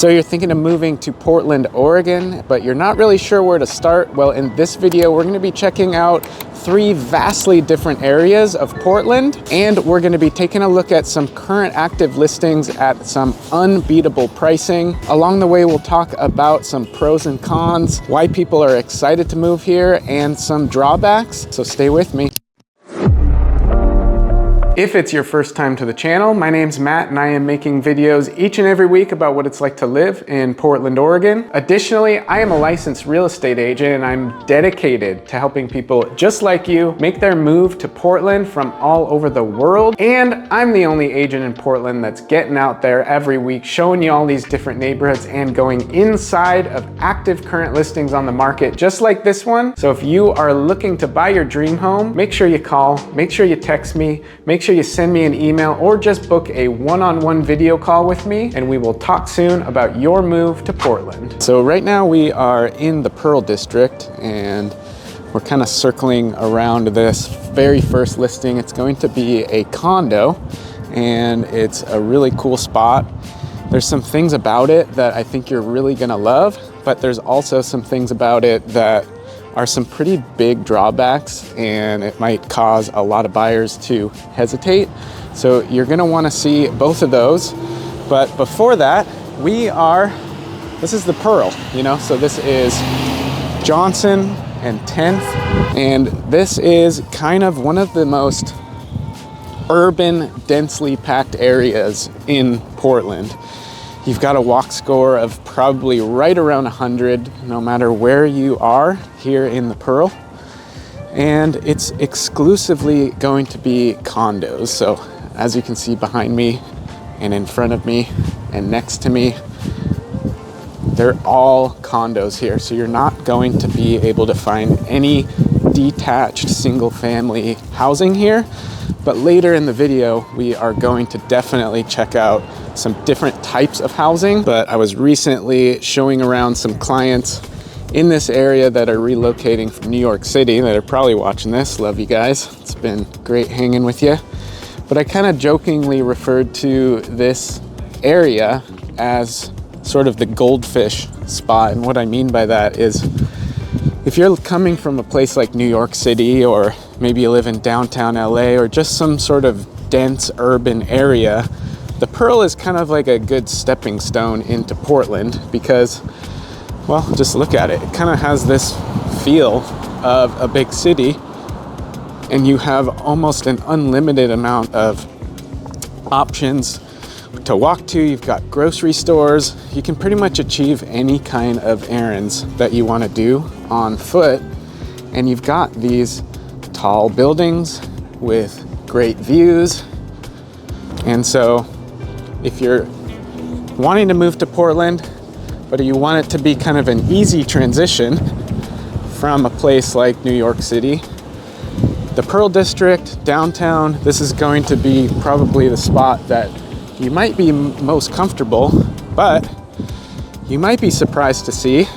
So you're thinking of moving to Portland, Oregon, but you're not really sure where to start? Well, in this video, we're going to be checking out 3 vastly different areas of Portland, and we're going to be taking a look at some current active listings at some unbeatable pricing. Along the way, we'll talk about some pros and cons, why people are excited to move here, and some drawbacks. So stay with me. If it's your first time to the channel, my name's Matt and I am making videos each and every week about what it's like to live in Portland, Oregon. Additionally, I am a licensed real estate agent and I'm dedicated to helping people just like you make their move to Portland from all over the world. And I'm the only agent in Portland that's getting out there every week, showing you all these different neighborhoods and going inside of active current listings on the market, just like this one. So if you are looking to buy your dream home, make sure you call, make sure you text me, make sure you send me an email or just book a one-on-one video call with me and we will talk soon about your move to Portland. So right now we are in the Pearl District and we're kind of circling around this very first listing. It's going to be a condo and it's a really cool spot. There's some things about it that I think you're really gonna love, but there's also some things about it that are some pretty big drawbacks and it might cause a lot of buyers to hesitate. So you're gonna wanna see both of those. But before that, this is the Pearl, you know? So this is Johnson and 10th. And this is kind of one of the most urban, densely packed areas in Portland. You've got a walk score of probably right around 100, no matter where you are here in the Pearl. And it's exclusively going to be condos. So as you can see behind me and in front of me and next to me, they're all condos here. So you're not going to be able to find any detached single family housing here. But later in the video, we are going to definitely check out some different types of housing. But I was recently showing around some clients in this area that are relocating from New York City that are probably watching this. Love you guys. It's been great hanging with you. But I kind of jokingly referred to this area as sort of the goldfish spot. And what I mean by that is if you're coming from a place like New York City, or maybe you live in downtown LA, or just some sort of dense urban area, the Pearl is kind of like a good stepping stone into Portland because, well, just look at it. It kind of has this feel of a big city and you have almost an unlimited amount of options to walk to. You've got grocery stores. You can pretty much achieve any kind of errands that you want to do on foot. And you've got these tall buildings with great views. And so if you're wanting to move to Portland, but you want it to be kind of an easy transition from a place like New York City, the Pearl District, downtown, this is going to be probably the spot that you might be most comfortable, but you might be surprised to see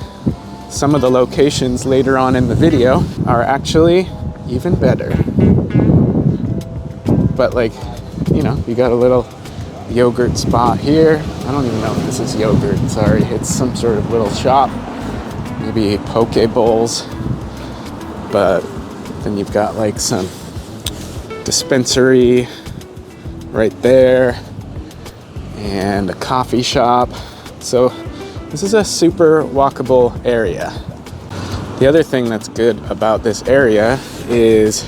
some of the locations later on in the video are actually even better. But like, you know, you got a little yogurt spot here. I don't even know if this is yogurt, sorry. It's some sort of little shop, maybe poke bowls. But then you've got like some dispensary right there and a coffee shop. So this is a super walkable area. The other thing that's good about this area is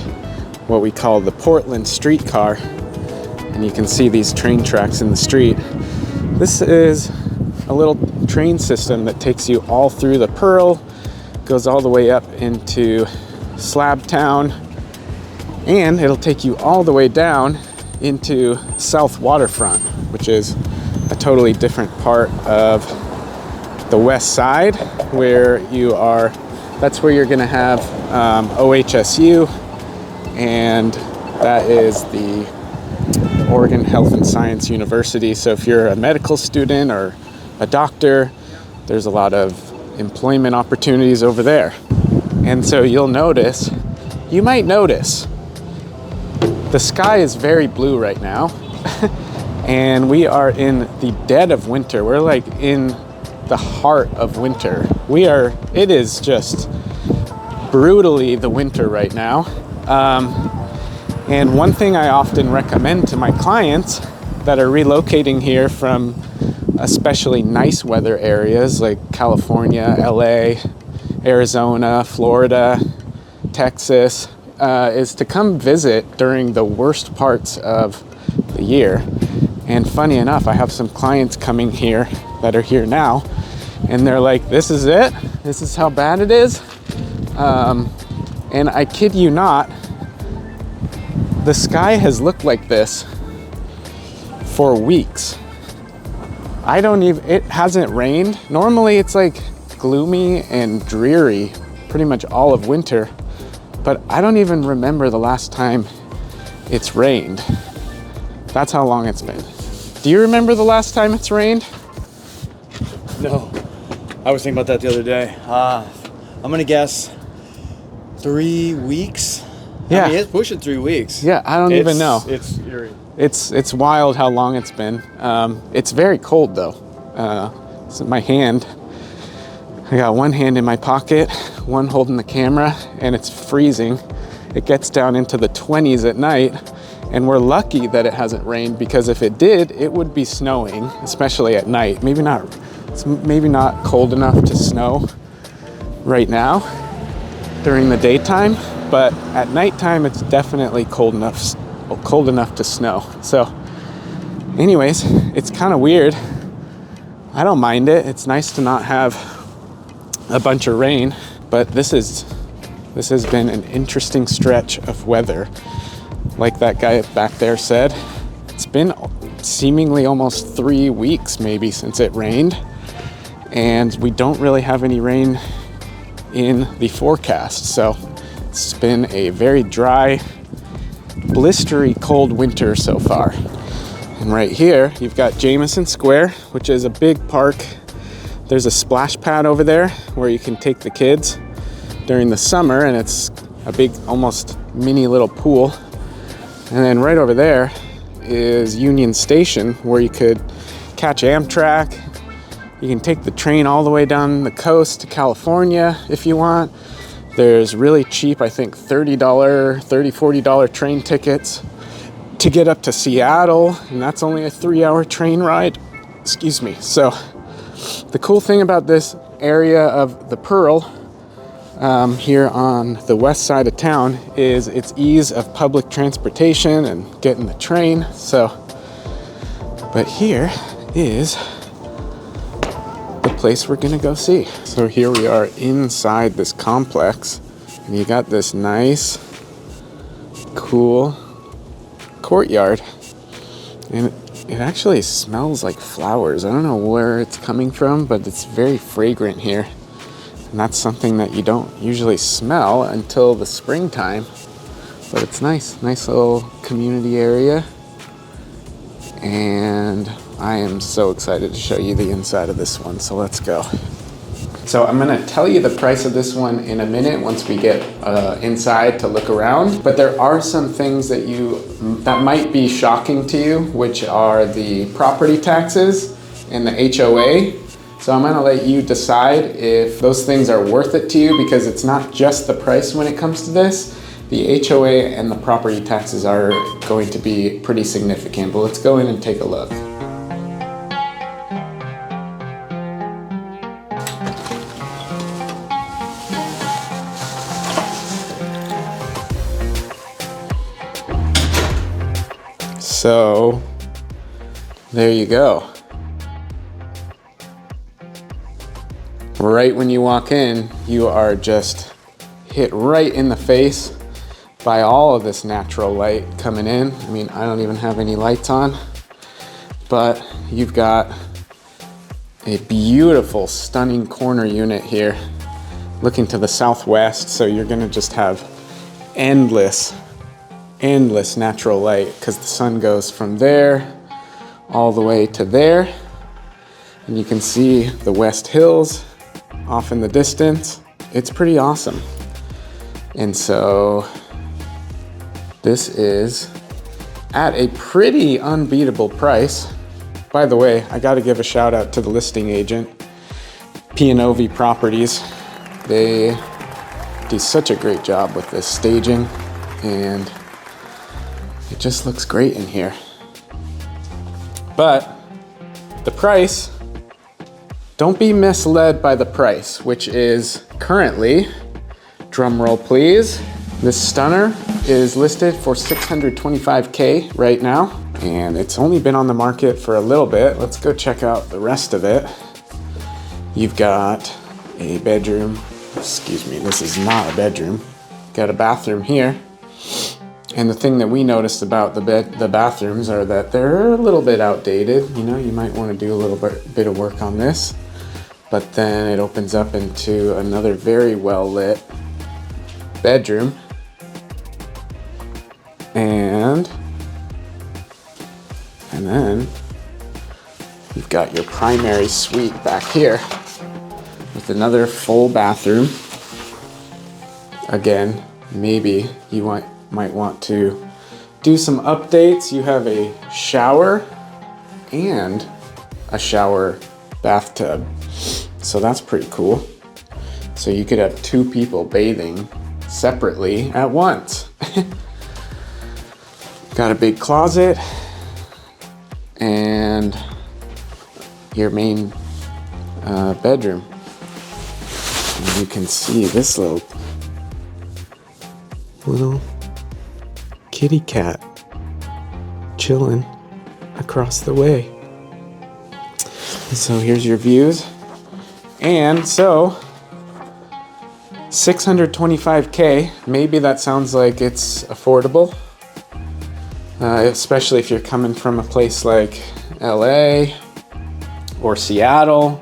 what we call the Portland streetcar. And you can see these train tracks in the street. This is a little train system that takes you all through the Pearl, goes all the way up into Slabtown, and it'll take you all the way down into South Waterfront, which is a totally different part of the west side where you are. That's where you're going to have OHSU, and that is the Oregon Health and Science University. So if you're a medical student or a doctor, there's a lot of employment opportunities over there. And so you might notice the sky is very blue right now and we are in the dead of winter. We're like in the heart of winter. It is just brutally the winter right now. And one thing I often recommend to my clients that are relocating here from especially nice weather areas like California, LA, Arizona, Florida, Texas, is to come visit during the worst parts of the year. And funny enough, I have some clients coming here that are here now, and they're like, this is it? This is how bad it is? And I kid you not, the sky has looked like this for weeks. It hasn't rained. Normally it's like gloomy and dreary pretty much all of winter, but I don't even remember the last time it's rained. That's how long it's been. Do you remember the last time it's rained? No, I was thinking about that the other day. I'm gonna guess 3 weeks. Yeah, I mean, it's pushing 3 weeks. Yeah, I don't even know. It's eerie. It's wild how long it's been. It's very cold though. So my hand, I got one hand in my pocket, one holding the camera, and it's freezing. It gets down into the 20s at night, and we're lucky that it hasn't rained, because if it did, it would be snowing, especially at night. It's maybe not cold enough to snow right now during the daytime, but at nighttime it's definitely cold enough to snow. So anyways, it's kind of weird. I don't mind it. It's nice to not have a bunch of rain, but this has been an interesting stretch of weather. Like that guy back there said, it's been seemingly almost 3 weeks maybe since it rained, and we don't really have any rain in the forecast. So it's been a very dry, blistery cold winter so far. And right here you've got Jameson Square, which is a big park. There's a splash pad over there where you can take the kids during the summer, and it's a big, almost mini little pool. And then right over there is Union Station, where you could catch Amtrak. You can take the train all the way down the coast to California if you want. There's really cheap, I think $40 train tickets to get up to Seattle, and that's only a 3-hour train ride. Excuse me. So the cool thing about this area of the Pearl here on the west side of town is its ease of public transportation and getting the train. But here is the place we're gonna go see. So here we are inside this complex, and you got this nice, cool courtyard, and it actually smells like flowers. I don't know where it's coming from, but it's very fragrant here, and that's something that you don't usually smell until the springtime. But it's nice little community area, and I am so excited to show you the inside of this one. So let's go. So I'm gonna tell you the price of this one in a minute once we get inside to look around. But there are some things that might be shocking to you, which are the property taxes and the HOA. So I'm gonna let you decide if those things are worth it to you, because it's not just the price when it comes to this. The HOA and the property taxes are going to be pretty significant, but let's go in and take a look. So there you go. Right when you walk in, you are just hit right in the face by all of this natural light coming in. I mean, I don't even have any lights on, but you've got a beautiful, stunning corner unit here looking to the southwest. So you're gonna just have endless natural light, because the sun goes from there all the way to there, and you can see the West Hills off in the distance. It's pretty awesome. And so this is at a pretty unbeatable price. By the way, I got to give a shout out to the listing agent. P&OV Properties. They do such a great job with this staging, and it just looks great in here. But the price, don't be misled by the price, which is currently, drum roll please, this stunner is listed for $625K right now, and it's only been on the market for a little bit. Let's go check out the rest of it. You've got a bedroom. Excuse me, this is not a bedroom. Got a bathroom here. And the thing that we noticed about the bathrooms are that they're a little bit outdated. You know, you might want to do a little bit of work on this. But then it opens up into another very well lit bedroom. And then you've got your primary suite back here with another full bathroom. Again, maybe you might want to do some updates. You have a shower and a shower bathtub. So that's pretty cool. So you could have two people bathing separately at once. Got a big closet and your main bedroom. And you can see this little kitty cat chilling across the way. So here's your views. And so 625K, maybe that sounds like it's affordable, especially if you're coming from a place like LA or Seattle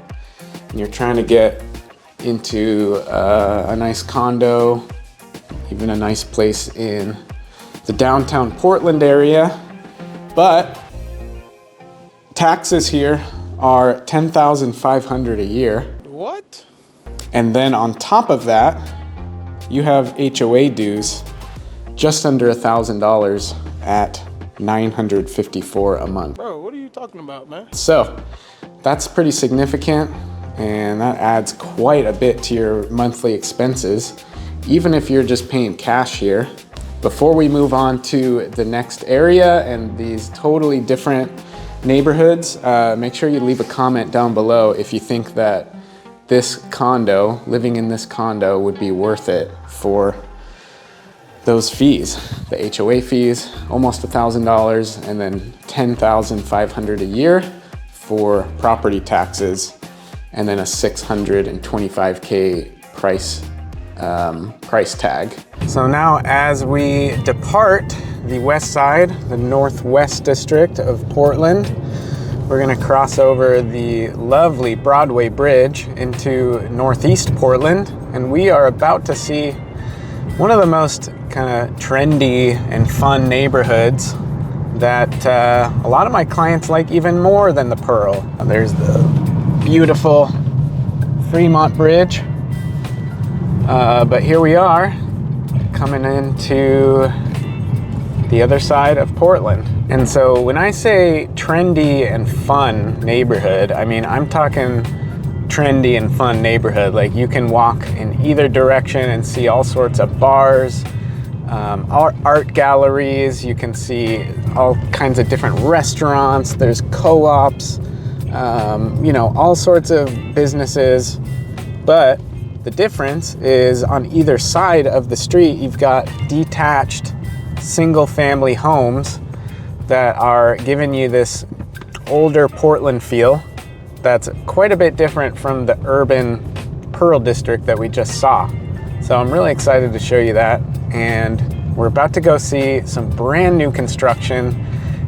and you're trying to get into a nice condo, even a nice place in the downtown Portland area. But taxes here are $10,500 a year. What? And then on top of that, you have HOA dues just under $1,000 at $954 a month. Bro, what are you talking about, man? So that's pretty significant, and that adds quite a bit to your monthly expenses, even if you're just paying cash here. Before we move on to the next area and these totally different neighborhoods, make sure you leave a comment down below if you think that this condo, living in this condo, would be worth it for those fees. The HOA fees, almost $1,000, and then $10,500 a year for property taxes, and then a $625K price tag. So now as we depart the west side, the northwest district of Portland, we're gonna cross over the lovely Broadway Bridge into northeast Portland, and we are about to see one of the most kind of trendy and fun neighborhoods that a lot of my clients like even more than the Pearl. There's the beautiful Fremont Bridge, but here we are coming into the other side of Portland. And so when I say trendy and fun neighborhood, I mean, I'm talking trendy and fun neighborhood. Like you can walk in either direction and see all sorts of bars, art galleries. You can see all kinds of different restaurants. There's co-ops, you know, all sorts of businesses. But the difference is on either side of the street, you've got detached single family homes that are giving you this older Portland feel that's quite a bit different from the urban Pearl district that we just saw. So I'm really excited to show you that, and we're about to go see some brand new construction,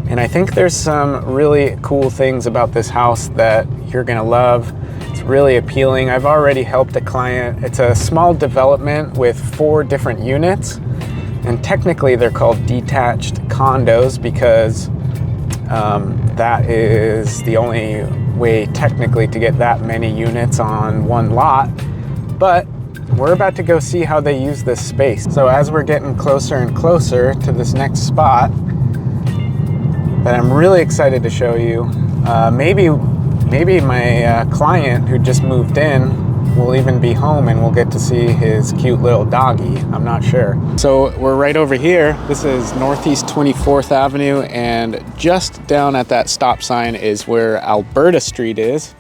and I think there's some really cool things about this house that you're gonna love. It's really appealing. I've already helped a client. It's a small development with 4 different units, and technically they're called detached condos because that is the only way technically to get that many units on one lot. But we're about to go see how they use this space. So as we're getting closer and closer to this next spot that I'm really excited to show you, maybe maybe my client who just moved in will even be home and we'll get to see his cute little doggy. I'm not sure. So we're right over here. This is Northeast 24th Avenue, and just down at that stop sign is where Alberta Street is.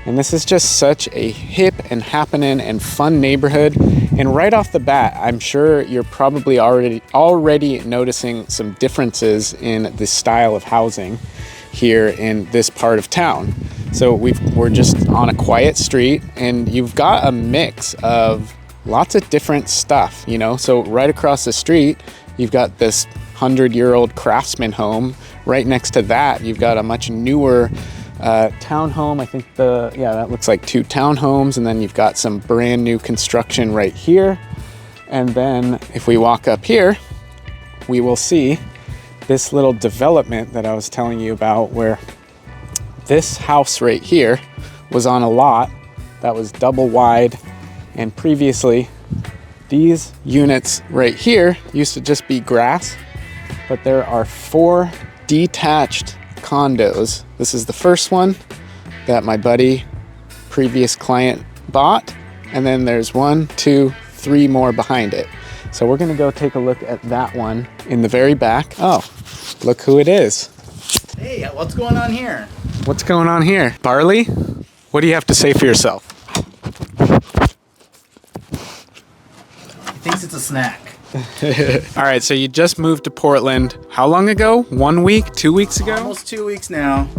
And this is just such a hip and happening and fun neighborhood. And right off the bat, I'm sure you're probably already noticing some differences in the style of housing here in this part of town. So we're just on a quiet street, and you've got a mix of lots of different stuff, you know? So right across the street, you've got this 100-year-old craftsman home. Right next to that, you've got a much newer townhome. I think that looks like 2 townhomes, and then you've got some brand new construction right here. And then if we walk up here, we will see this little development that I was telling you about, where this house right here was on a lot that was double wide, and previously these units right here used to just be grass, but there are 4 detached condos. This is the first one that my previous client bought, and then there's 1, 2, 3 more behind it. So we're gonna go take a look at that one in the very back. Oh, look who it is. Hey, what's going on here? What's going on here? Barley, what do you have to say for yourself? He thinks it's a snack. All right, so you just moved to Portland. How long ago? 1 week, 2 weeks ago? Almost 2 weeks now.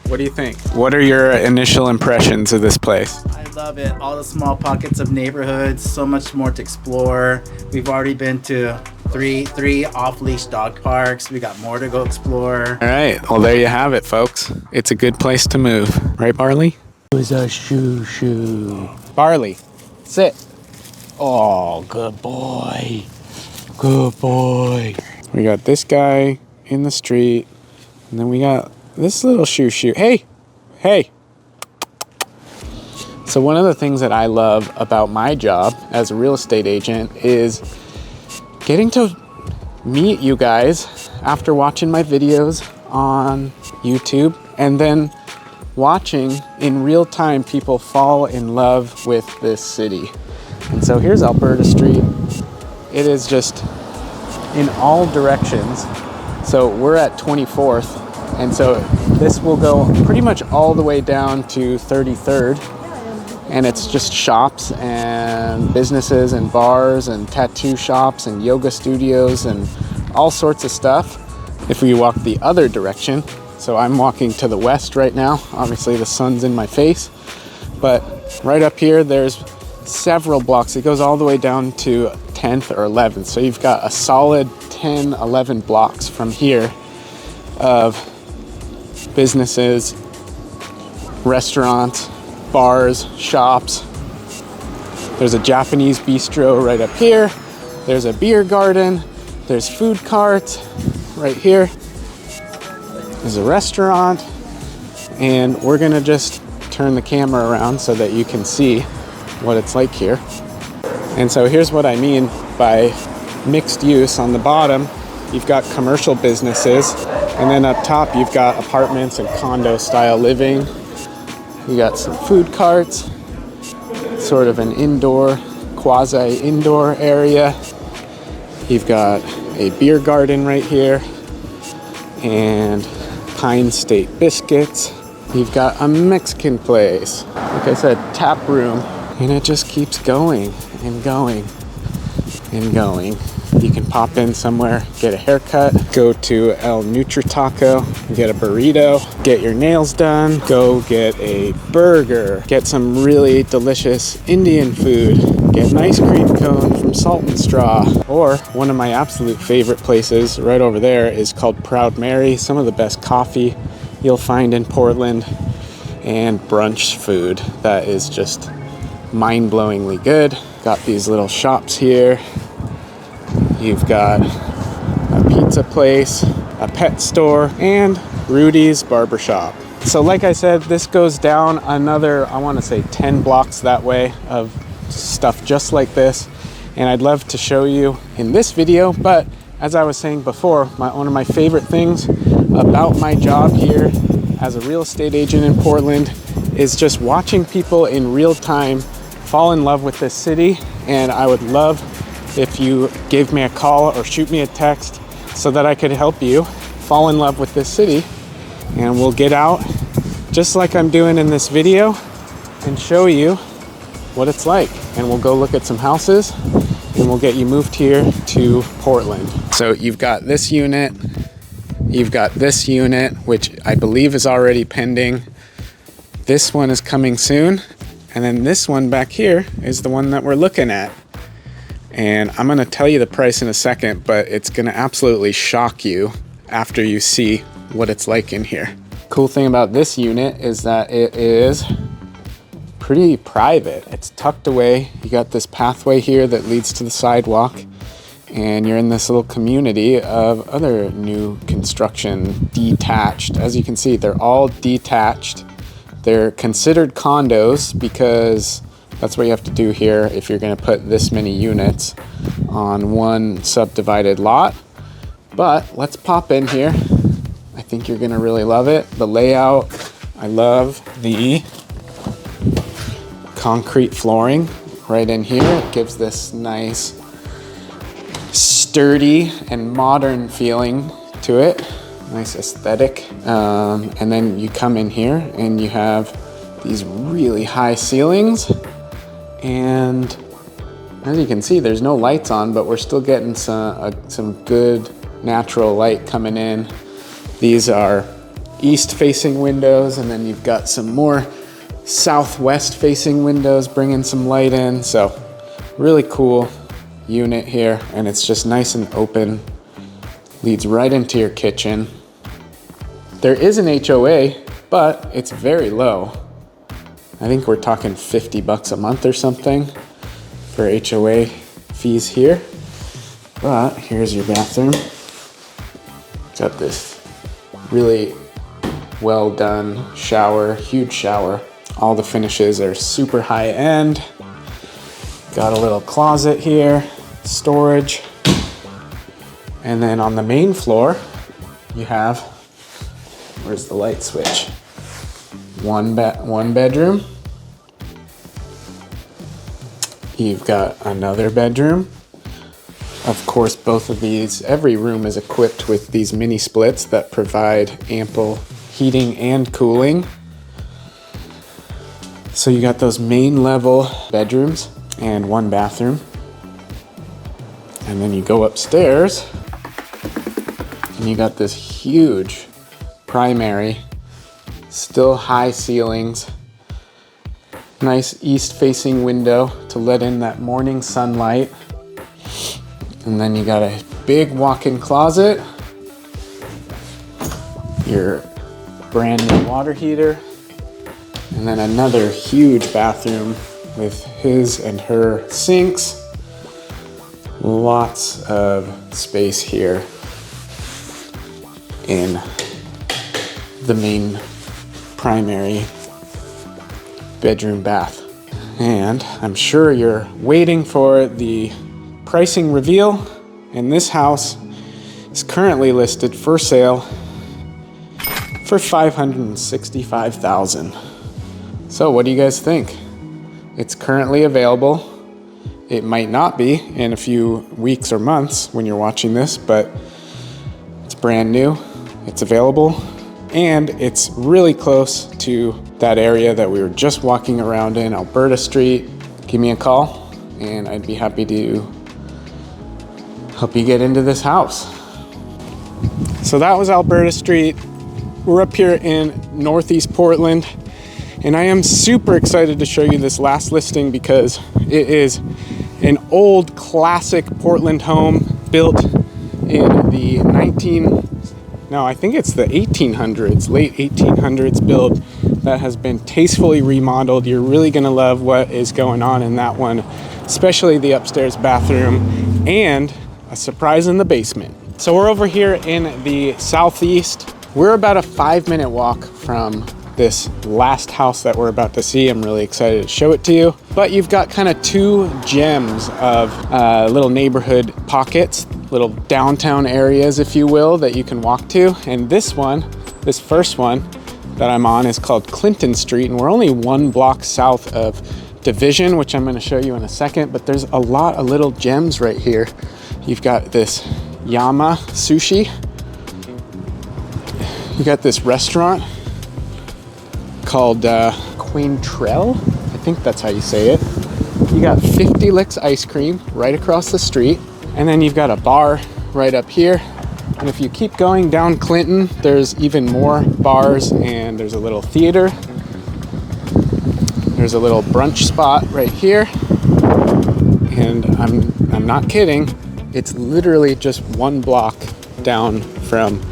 What do you think? What are your initial impressions of this place? I love it. All the small pockets of neighborhoods, so much more to explore. We've already been to three off-leash dog parks. We got more to go explore. All right, well, there you have it, folks. It's a good place to move. Right, Barley? It was a shoo-shoo. Barley, sit. Oh, good boy. Good boy. We got this guy in the street, and then we got this little shoo-shoo. Hey, hey. So one of the things that I love about my job as a real estate agent is getting to meet you guys after watching my videos on YouTube, and then watching in real time people fall in love with this city. And so here's Alberta Street. It is just in all directions. So we're at 24th, and so this will go pretty much all the way down to 33rd. And it's just shops and businesses and bars and tattoo shops and yoga studios and all sorts of stuff. If we walk the other direction, so I'm walking to the west right now. Obviously the sun's in my face, but right up here, there's several blocks. It goes all the way down to 10th or 11th. So you've got a solid 10, 11 blocks from here of businesses, restaurants, bars, shops. There's a Japanese bistro right up here. There's a beer garden. There's food carts right here. There's a restaurant. And we're gonna just turn the camera around so that you can see what it's like here. And so here's what I mean by mixed use. On the bottom, you've got commercial businesses, and then up top, you've got apartments and condo style living. You got some food carts, sort of an indoor, quasi-indoor area. You've got a beer garden right here, and Pine State Biscuits. You've got a Mexican place, like I said, tap room, and it just keeps going and going and going. You can pop in somewhere, get a haircut, go to El Nutri-Taco, get a burrito, get your nails done, go get a burger, get some really delicious Indian food, get an ice cream cone from Salt and Straw. Or one of my absolute favorite places right over there is called Proud Mary. Some of the best coffee you'll find in Portland, and brunch food that is just mind-blowingly good. Got these little shops here. You've got a pizza place, a pet store, and Rudy's Barbershop. So like I said, this goes down another, I want to say 10 blocks that way of stuff just like this. And I'd love to show you in this video, but as I was saying before, one of my favorite things about my job here as a real estate agent in Portland is just watching people in real time fall in love with this city. And I would love if you gave me a call or shoot me a text so that I could help you fall in love with this city. And we'll get out just like I'm doing in this video and show you what it's like. And we'll go look at some houses and we'll get you moved here to Portland. So you've got this unit, you've got this unit, which I believe is already pending. This one is coming soon. And then this one back here is the one that we're looking at. And I'm gonna tell you the price in a second, but it's gonna absolutely shock you after you see what it's like in here. Cool thing about this unit is that it is pretty private. It's tucked away. You got this pathway here that leads to the sidewalk, and you're in this little community of other new construction, detached. As you can see, they're all detached. They're considered condos because that's what you have to do here if you're gonna put this many units on one subdivided lot. But let's pop in here. I think you're gonna really love it. The layout, I love the concrete flooring right in here. It gives this nice, sturdy and modern feeling to it. Nice aesthetic. And then you come in here and you have these really high ceilings. And as you can see, there's no lights on, but we're still getting some good natural light coming in. These are east-facing windows, and then you've got some more southwest-facing windows bringing some light in. So really cool unit here, and it's just nice and open. Leads right into your kitchen. There is an HOA, but it's very low. I think we're talking $50 a month or something for HOA fees here. But here's your bathroom. Got this really well done shower, huge shower. All the finishes are super high end. Got a little closet here, storage. And then on the main floor, you have, where's the light switch? One bedroom. You've got another bedroom. Of course, both of these, every room is equipped with these mini splits that provide ample heating and cooling. So you got those main level bedrooms and one bathroom. And then you go upstairs and you got this huge primary, still high ceilings, nice east-facing window to let in that morning sunlight. And then you got a big walk-in closet, your brand new water heater, and then another huge bathroom with his and her sinks. Lots of space here in the main primary bedroom bath. And I'm sure you're waiting for the pricing reveal, and this house is currently listed for sale for $565,000. So what do you guys think? It's currently available. It might not be in a few weeks or months when you're watching this, but it's brand new, it's available, and it's really close to that area that we were just walking around in, Alberta Street. Give me a call and I'd be happy to help you get into this house. So that was Alberta Street. We're up here in Northeast Portland, and I am super excited to show you this last listing because it is an old classic Portland home built in the I think it's the 1800s, late 1800s build that has been tastefully remodeled. You're really gonna love what is going on in that one, especially the upstairs bathroom and a surprise in the basement. So we're over here in the southeast. We're about a 5-minute walk from this last house that we're about to see. I'm really excited to show it to you. But you've got kind of two gems of little neighborhood pockets, little downtown areas, if you will, that you can walk to. And this one, this first one, that I'm on is called Clinton Street, and we're only 1 block south of Division, which I'm going to show you in a second, but there's a lot of little gems right here. You've got this Yama Sushi. You got this restaurant called Quaintrell. I think that's how you say it. You got 50 Licks ice cream right across the street. And then you've got a bar right up here. And if you keep going down Clinton, there's even more bars, and there's a little theater. There's a little brunch spot right here. And I'm not kidding. It's literally just 1 block down from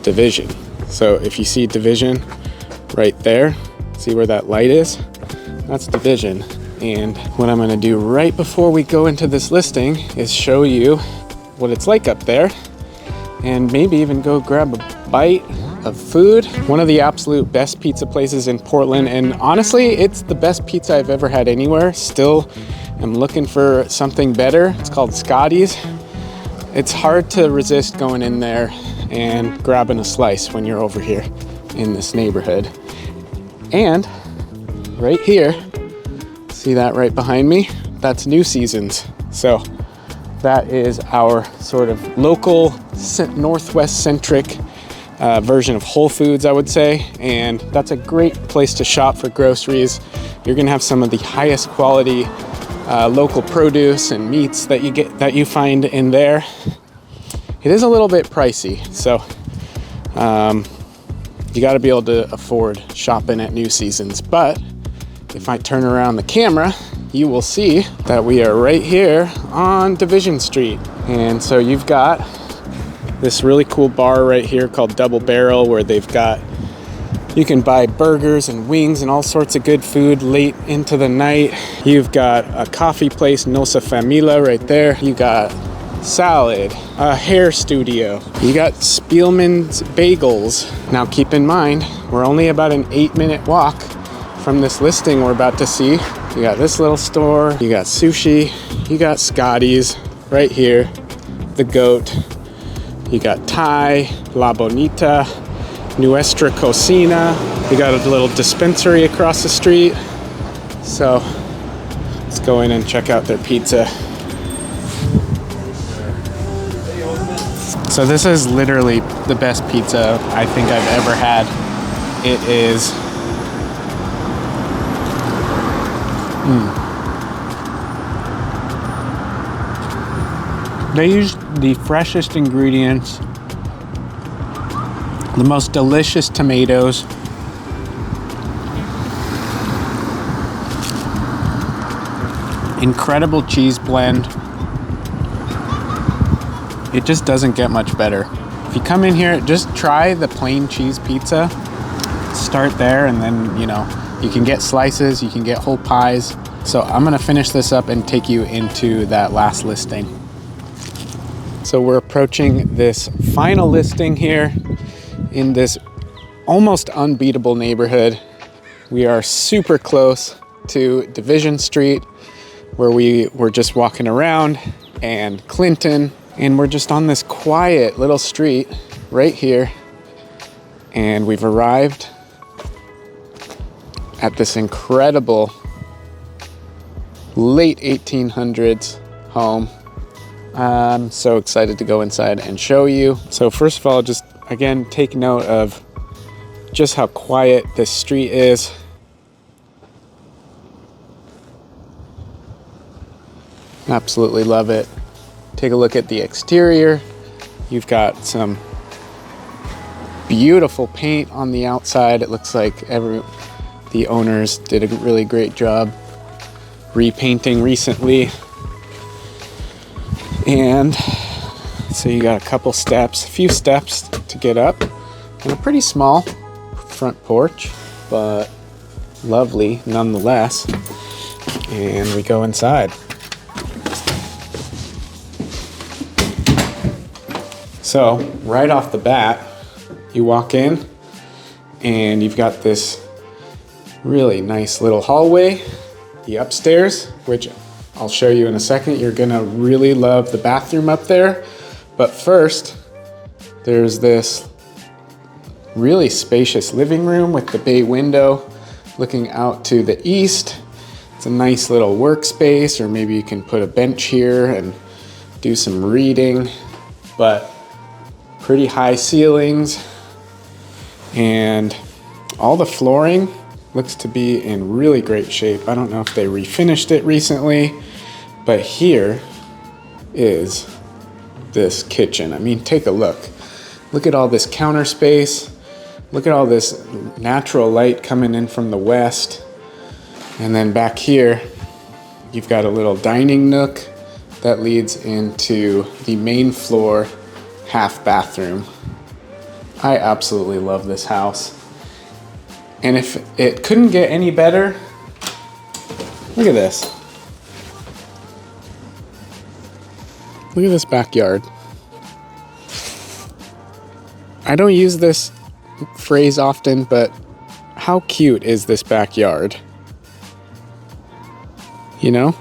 Division. So if you see Division right there, see where that light is? That's Division. And what I'm gonna do right before we go into this listing is show you what it's like up there, and maybe even go grab a bite of food. One of the absolute best pizza places in Portland, and honestly, it's the best pizza I've ever had anywhere. Still, I'm looking for something better. It's called Scotty's. It's hard to resist going in there and grabbing a slice when you're over here in this neighborhood. And right here, see that right behind me? That's New Seasons. So that is our sort of local Northwest centric version of Whole Foods, I would say. And that's a great place to shop for groceries. You're gonna have some of the highest quality local produce and meats that you find in there. It is a little bit pricey, so you got to be able to afford shopping at New Seasons. But if I turn around the camera, you will see that we are right here on Division Street. And so you've got this really cool bar right here called Double Barrel, where you can buy burgers and wings and all sorts of good food late into the night. You've got a coffee place, Nosa Famila, right there. You got salad, a hair studio. You got Spielman's Bagels. Now keep in mind, we're only about an 8-minute walk from this listing we're about to see. You got this little store, you got sushi, you got Scotty's right here, the Goat. You got Thai, La Bonita, Nuestra Cocina. We got a little dispensary across the street. So let's go in and check out their pizza. So this is literally the best pizza I think I've ever had. It is They use the freshest ingredients, the most delicious tomatoes. Incredible cheese blend. It just doesn't get much better. If you come in here, just try the plain cheese pizza. Start there, and then, you can get slices, you can get whole pies. So I'm gonna finish this up and take you into that last listing. So we're approaching this final listing here in this almost unbeatable neighborhood. We are super close to Division Street, where we were just walking around, and Clinton, and we're just on this quiet little street right here. And we've arrived at this incredible late 1800s home. I'm so excited to go inside and show you. So first of all, just again, take note of just how quiet this street is. Absolutely love it. Take a look at the exterior. You've got some beautiful paint on the outside. It looks like the owners did a really great job repainting recently. And so you got a few steps to get up, and a pretty small front porch, but lovely nonetheless. And we go inside. So right off the bat, you walk in and you've got this really nice little hallway, the upstairs, which I'll show you in a second. You're gonna really love the bathroom up there. But first, there's this really spacious living room with the bay window looking out to the east. It's a nice little workspace, or maybe you can put a bench here and do some reading, but pretty high ceilings, and all the flooring looks to be in really great shape. I don't know if they refinished it recently, but here is this kitchen. I mean, take a look. Look at all this counter space. Look at all this natural light coming in from the west. And then back here, you've got a little dining nook that leads into the main floor half bathroom. I absolutely love this house. And if it couldn't get any better, look at this. Look at this backyard. I don't use this phrase often, but how cute is this backyard? You know?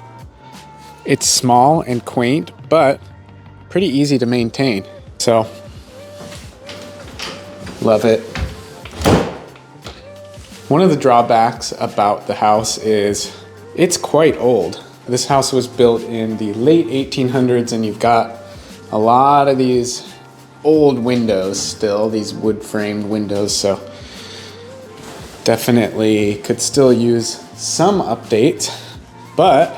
It's small and quaint, but pretty easy to maintain. So, love it. One of the drawbacks about the house is it's quite old. This house was built in the late 1800s, and you've got a lot of these old windows still, these wood framed windows, so definitely could still use some updates. But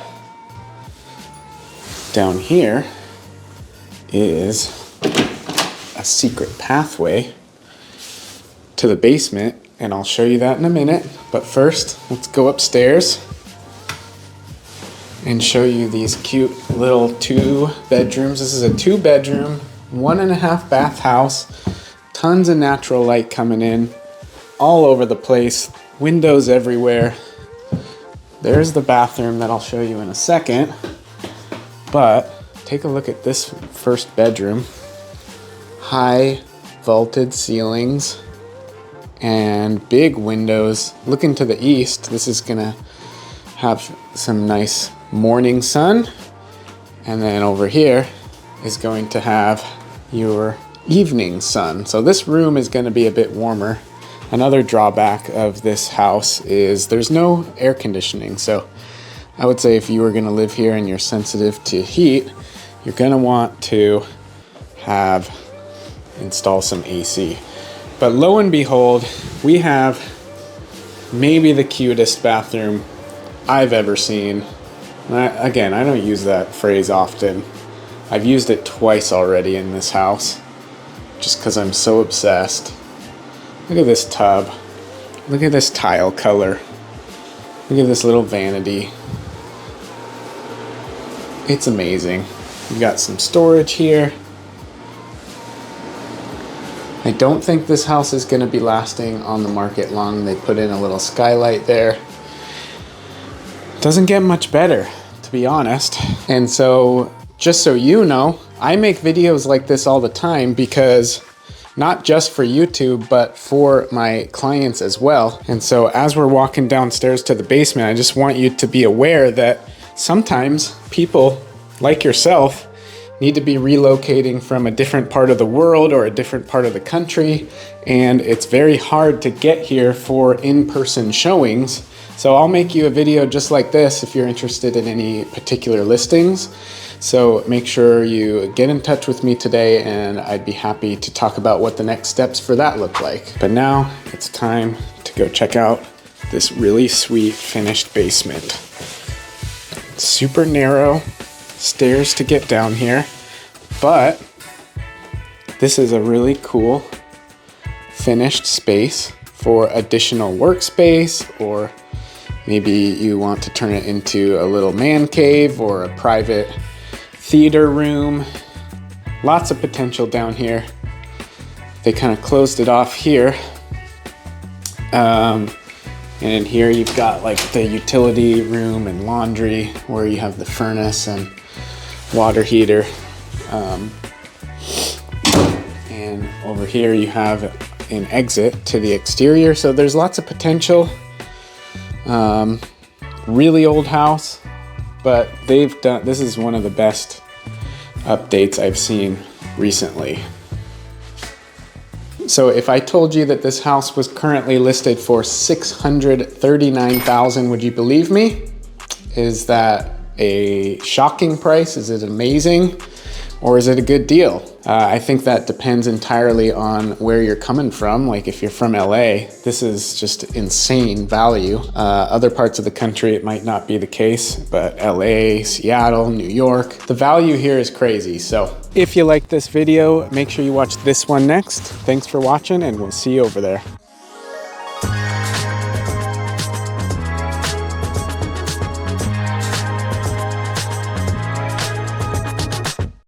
down here is a secret pathway to the basement, and I'll show you that in a minute. But first, let's go upstairs and show you these cute little 2 bedrooms. This is a 2-bedroom, 1.5 bath house. Tons of natural light coming in all over the place. Windows everywhere. There's the bathroom that I'll show you in a second. But take a look at this first bedroom. High vaulted ceilings and big windows looking to the east. This is gonna have some nice morning sun. And then over here is going to have your evening sun. So this room is gonna be a bit warmer. Another drawback of this house is there's no air conditioning. So I would say if you were gonna live here and you're sensitive to heat, you're gonna want to install some AC. But lo and behold, we have maybe the cutest bathroom I've ever seen. Again, I don't use that phrase often. I've used it twice already in this house, just because I'm so obsessed. Look at this tub. Look at this tile color. Look at this little vanity. It's amazing. We've got some storage here. I don't think this house is going to be lasting on the market long. They put in a little skylight there. Doesn't get much better, to be honest. And so, just so you know, I make videos like this all the time because not just for YouTube, but for my clients as well. And so as we're walking downstairs to the basement, I just want you to be aware that sometimes people like yourself need to be relocating from a different part of the world or a different part of the country, and it's very hard to get here for in-person showings. So I'll make you a video just like this if you're interested in any particular listings. So make sure you get in touch with me today, and I'd be happy to talk about what the next steps for that look like. But now it's time to go check out this really sweet finished basement. Super narrow stairs to get down here, but this is a really cool finished space for additional workspace, or maybe you want to turn it into a little man cave or a private theater room. Lots of potential down here. They kind of closed it off here. And in here you've got like the utility room and laundry where you have the furnace and water heater. And over here you have an exit to the exterior. So there's lots of potential. Really old house, but this is one of the best updates I've seen recently. So if I told you that this house was currently listed for $639,000, would you believe me? Is that a shocking price? Is it amazing? Or is it a good deal? I think that depends entirely on where you're coming from. Like if you're from LA, this is just insane value. Other parts of the country, it might not be the case, but LA, Seattle, New York, the value here is crazy. So if you like this video, make sure you watch this one next. Thanks for watching, and we'll see you over there.